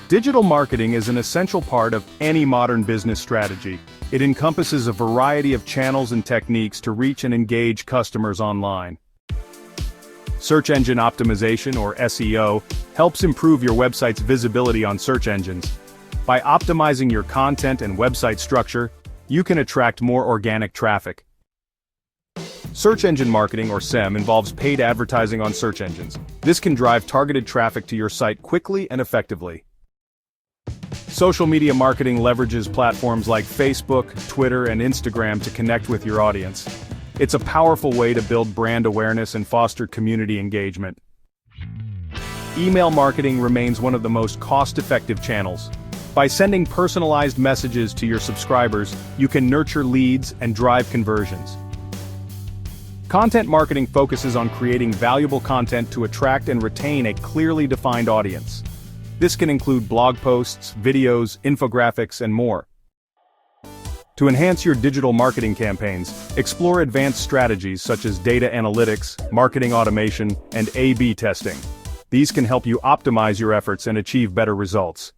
Digital marketing is an essential part of any modern business strategy. It encompasses a variety of channels and techniques to reach and engage customers online. Search engine optimization, or SEO, helps improve your website's visibility on search engines. By optimizing your content and website structure, you can attract more organic traffic. Search engine marketing, or SEM, involves paid advertising on search engines. This can drive targeted traffic to your site quickly and effectively. Social media marketing leverages platforms like Facebook, Twitter, and Instagram to connect with your audience. It's a powerful way to build brand awareness and foster community engagement. Email marketing remains one of the most cost-effective channels. By sending personalized messages to your subscribers, you can nurture leads and drive conversions. Content marketing focuses on creating valuable content to attract and retain a clearly defined audience. This can include blog posts, videos, infographics, and more. To enhance your digital marketing campaigns, explore advanced strategies such as data analytics, marketing automation, and A/B testing. These can help you optimize your efforts and achieve better results.